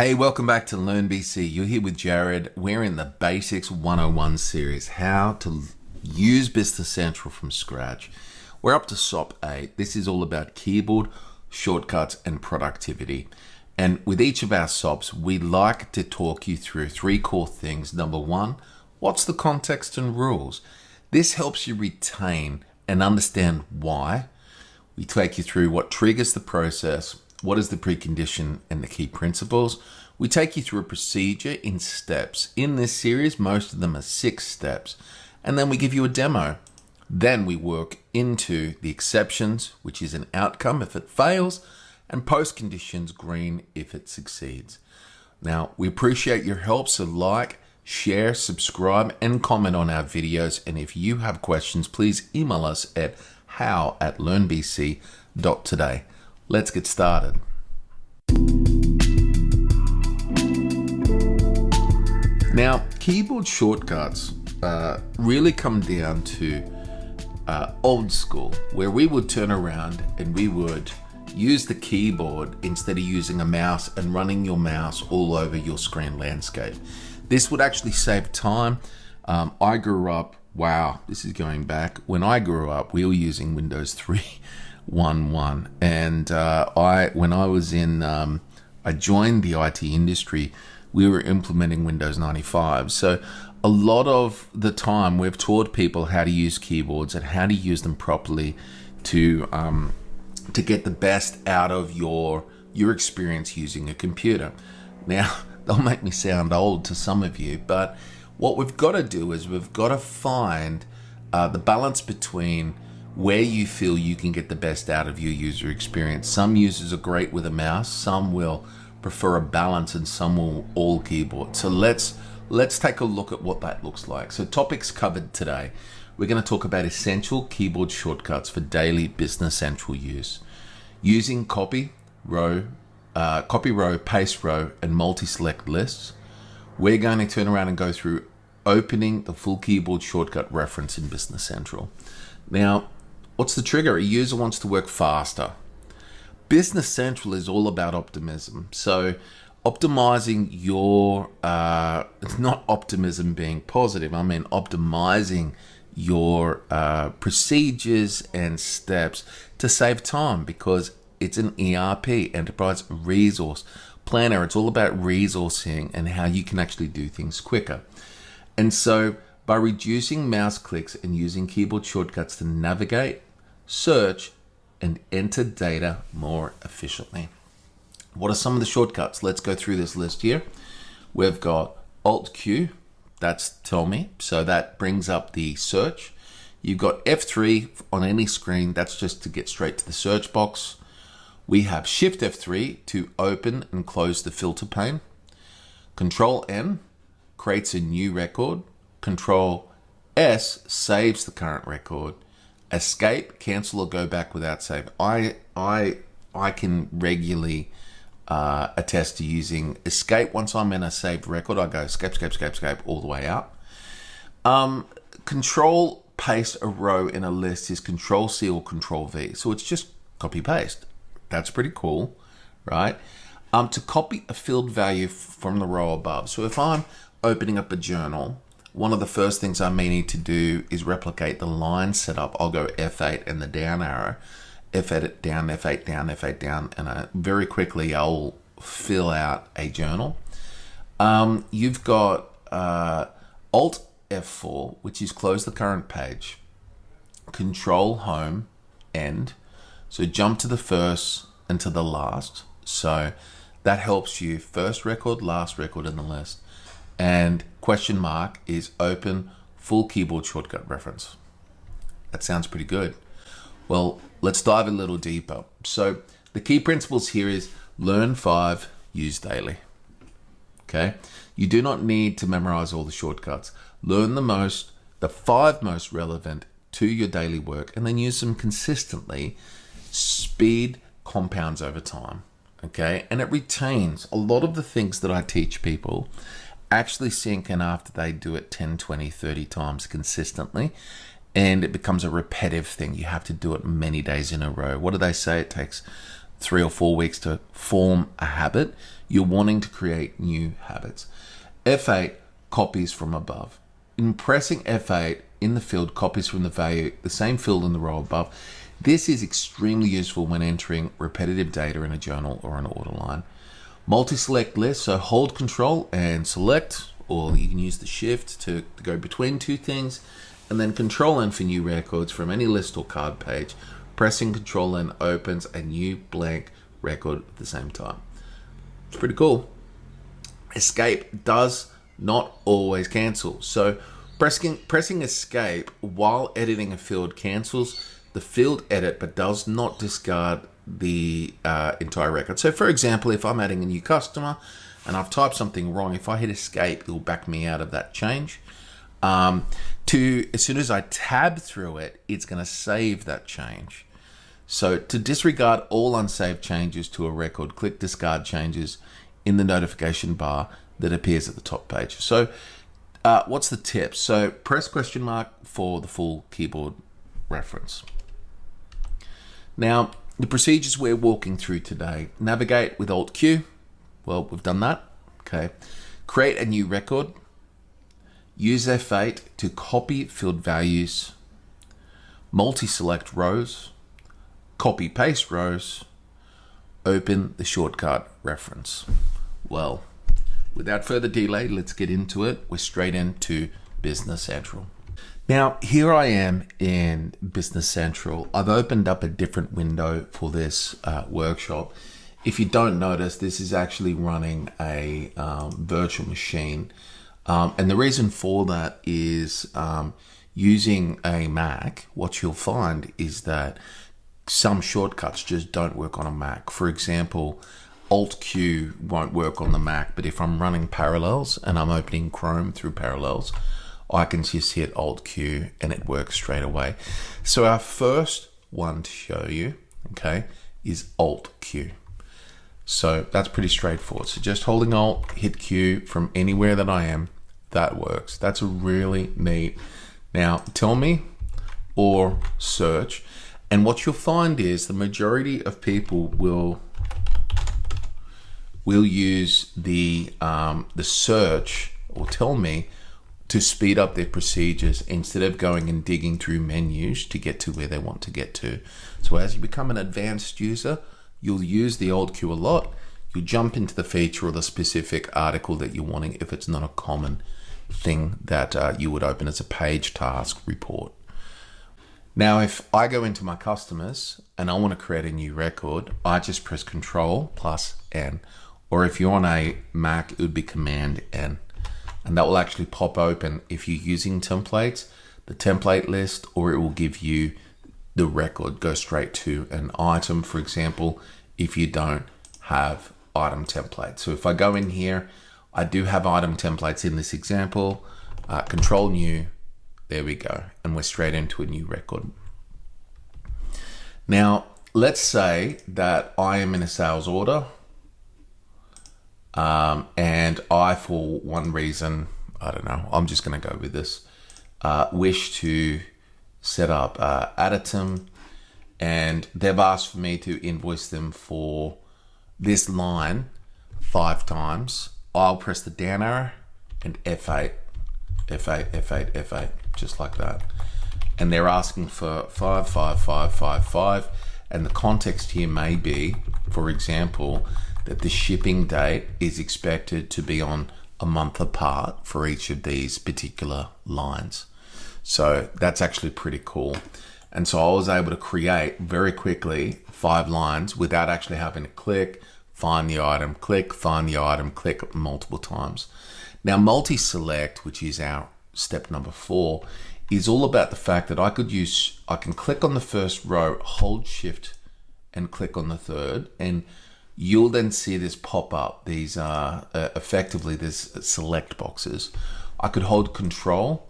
Hey, welcome back to LearnBC. You're here with Jared. We're in the Basics 101 series, how to use Business Central from scratch. We're up to SOP-8. This is all about keyboard, shortcuts, and productivity. And with each of our SOPs, we like to talk you through three core things. Number one, what's the context and rules? This helps you retain and understand why. We take you through what triggers the process, what is the precondition and the key principles. We take you through a procedure in steps. In this series, most of them are 6 steps. And then we give you a demo. Then we work into the exceptions, which is an outcome if it fails, and post conditions, green if it succeeds. Now, we appreciate your help, so like, share, subscribe, and comment on our videos. And if you have questions, please email us at how@learnbc.today. Let's get started. Now, keyboard shortcuts really come down to old school, where we would turn around and we would use the keyboard instead of using a mouse and running your mouse all over your screen landscape. This would actually save time. I grew up, this is going back. When I grew up, we were using Windows 3.1.1, and I joined the IT industry, we were implementing Windows 95. So a lot of the time we've taught people how to use keyboards and how to use them properly to get the best out of your experience using a computer. Now, they'll make me sound old to some of you, but what we've got to do is we've got to find the balance between where you feel you can get the best out of your user experience. Some users are great with a mouse, some will prefer a balance, and some will all keyboard. So let's take a look at what that looks like. So topics covered today. We're going to talk about essential keyboard shortcuts for daily Business Central use. Using copy row, paste row, and multi-select lists. We're going to turn around and go through opening the full keyboard shortcut reference in Business Central. Now, what's the trigger? A user wants to work faster. Business Central is all about optimism. So optimizing your, it's not optimism being positive, I mean optimizing your procedures and steps to save time, because it's an ERP, Enterprise Resource Planner. It's all about resourcing and how you can actually do things quicker. And so by reducing mouse clicks and using keyboard shortcuts to navigate, search, and enter data more efficiently. What are some of the shortcuts? Let's go through this list here. We've got Alt+Q, that's tell me, so that brings up the search. You've got F3 on any screen, that's just to get straight to the search box. We have Shift F3 to open and close the filter pane. Ctrl+N creates a new record. Ctrl+S saves the current record. Escape, cancel or go back without save. I can regularly attest to using escape. Once I'm in a saved record, I go escape all the way out. Control paste a row in a list is Ctrl+C or Ctrl+V. So it's just copy paste. That's pretty cool, right? To copy a field value from the row above. So if I'm opening up a journal, one of the first things I may need to do is replicate the line setup. I'll go F8 and the down arrow, F8 down, F8 down, F8 down, and very quickly I'll fill out a journal. You've got Alt F4, which is close the current page. Control Home End, so jump to the first and to the last. So that helps you first record, last record in the list. And question mark is open full keyboard shortcut reference. That sounds pretty good. Well, let's dive a little deeper. So the key principles here is learn 5, use daily. Okay. You do not need to memorize all the shortcuts. Learn the 5 most relevant to your daily work, and then use them consistently. Speed compounds over time. Okay. And it retains a lot of the things that I teach people actually sink in after they do it 10, 20, 30 times consistently, and it becomes a repetitive thing. You have to do it many days in a row. What do they say? It takes 3 or 4 weeks to form a habit. You're wanting to create new habits. F8 copies from above. In pressing F8 in the field copies from the value, the same field in the row above. This is extremely useful when entering repetitive data in a journal or an order line. Multi-select list, so hold Control and select, or you can use the Shift to go between two things, and then Ctrl+N for new records from any list or card page. Pressing Ctrl+N opens a new blank record at the same time. It's pretty cool. Escape does not always cancel. So pressing Escape while editing a field cancels the field edit but does not discard the entire record. So for example, if I'm adding a new customer and I've typed something wrong, if I hit Escape, it will back me out of that change. As soon as I tab through it, it's going to save that change. So to disregard all unsaved changes to a record, click Discard Changes in the notification bar that appears at the top page. So what's the tip? So press question mark for the full keyboard reference. Now, the procedures we're walking through today: navigate with Alt+Q. Well, we've done that. Okay. Create a new record. Use F8 to copy field values. Multi-select rows. Copy paste rows. Open the shortcut reference. Well, without further delay, let's get into it. We're straight into Business Central. Now, here I am in Business Central. I've opened up a different window for this workshop. If you don't notice, this is actually running a virtual machine. And the reason for that is using a Mac, what you'll find is that some shortcuts just don't work on a Mac. For example, Alt+Q won't work on the Mac, but if I'm running Parallels and I'm opening Chrome through Parallels, I can just hit Alt+Q and it works straight away. So our first one to show you, okay, is Alt+Q. So that's pretty straightforward. So just holding Alt, hit Q from anywhere that I am, that works. That's really neat. Now tell me or search, and what you'll find is the majority of people will use the search or tell me to speed up their procedures instead of going and digging through menus to get to where they want to get to. So as you become an advanced user, you'll use the Alt+Q a lot. You'll jump into the feature or the specific article that you're wanting if it's not a common thing that you would open as a page task report. Now, if I go into my customers and I want to create a new record, I just press Ctrl+N, or if you're on a Mac, it would be Command+N. And that will actually pop open if you're using templates, the template list, or it will give you the record, go straight to an item, for example, if you don't have item templates. So if I go in here, I do have item templates in this example, Control New, there we go. And we're straight into a new record. Now, let's say that I am in a sales order. And I, for one reason, I don't know, I'm just going to go with this, wish to set up Aditum, and they've asked for me to invoice them for this line 5 times. I'll press the down arrow and F8, F8, F8, F8, just like that. And they're asking for 5, 5, 5, 5, 5. And the context here may be, for example, that the shipping date is expected to be on a month apart for each of these particular lines. So that's actually pretty cool. And so I was able to create very quickly 5 lines without actually having to click, find the item, click, find the item, click multiple times. Now, multi-select, which is our step number 4, is all about the fact that I can click on the first row, hold Shift and click on the third, and you'll then see this pop up. These are effectively these select boxes. I could hold Control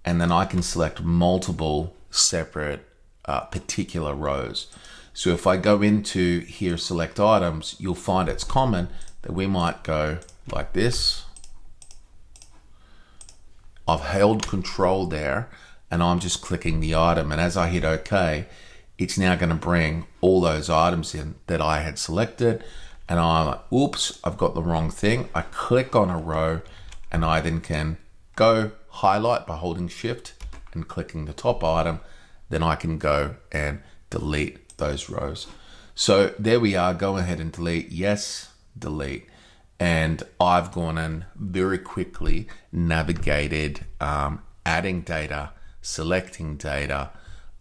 and then I can select multiple separate particular rows. So if I go into here, select items, you'll find it's common that we might go like this. I've held Control there and I'm just clicking the item, and as I hit OK, it's now going to bring all those items in that I had selected. And I'm like, oops, I've got the wrong thing. I click on a row and I then can go highlight by holding Shift and clicking the top item. Then I can go and delete those rows. So there we are. Go ahead and delete. Yes, delete. And I've gone and very quickly navigated adding data, selecting data,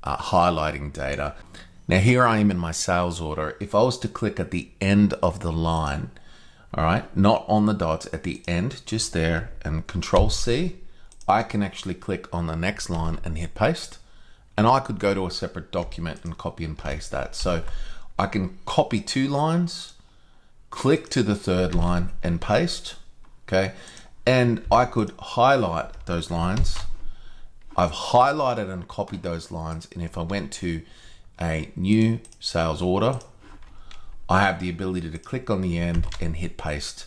highlighting data. Now here I am in my sales order. If I was to click at the end of the line, all right, not on the dots, at the end, just there, and Ctrl+C, I can actually click on the next line and hit paste. And I could go to a separate document and copy and paste that. So I can copy 2 lines, click to the 3rd line and paste, okay? And I could highlight those lines. I've highlighted and copied those lines. And if I went to a new sales order, I have the ability to click on the end and hit paste.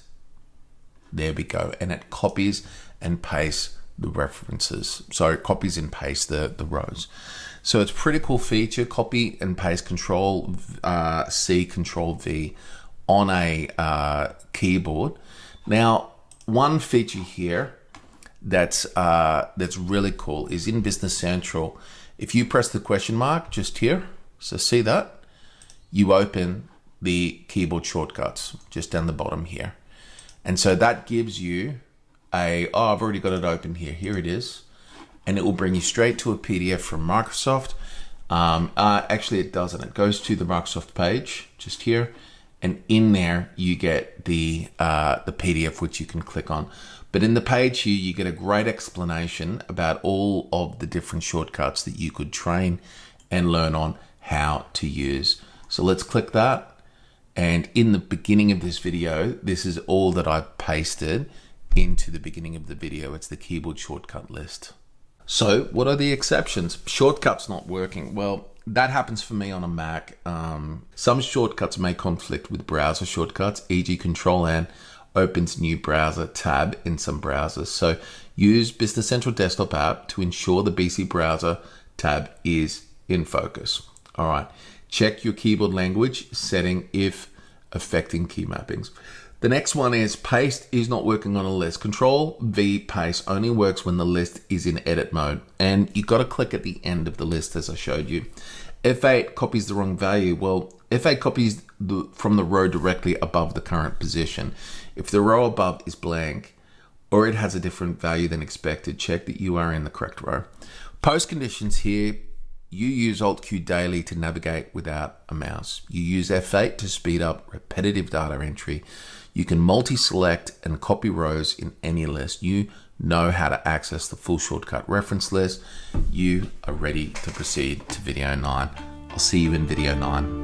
There we go. And it copies and pastes the references. So it copies and pastes the rows. So it's a pretty cool feature. Copy and paste, Ctrl+C, Ctrl+V on a keyboard. Now, one feature here that's really cool is in Business Central. If you press the question mark just here, so see that, you open the keyboard shortcuts just down the bottom here. And so that gives you I've already got it open here. Here it is. And it will bring you straight to a PDF from Microsoft. Actually, it doesn't. It goes to the Microsoft page just here. And in there, you get the PDF, which you can click on. But in the page here, you get a great explanation about all of the different shortcuts that you could train and learn on how to use. So let's click that. And in the beginning of this video, this is all that I've pasted into the beginning of the video. It's the keyboard shortcut list. So what are the exceptions? Shortcuts not working. Well, that happens for me on a Mac. Some shortcuts may conflict with browser shortcuts, e.g. Ctrl+N opens new browser tab in some browsers. So use Business Central Desktop app to ensure the BC browser tab is in focus. All right, check your keyboard language setting if affecting key mappings. The next one is paste is not working on a list. Ctrl+V paste only works when the list is in edit mode. And you got to click at the end of the list as I showed you. F8 copies the wrong value. Well, F8 copies from the row directly above the current position. If the row above is blank or it has a different value than expected, check that you are in the correct row. Post conditions here, you use Alt+Q daily to navigate without a mouse. You use F8 to speed up repetitive data entry. You can multi-select and copy rows in any list. You know how to access the full shortcut reference list. You are ready to proceed to video 9. I'll see you in video 9.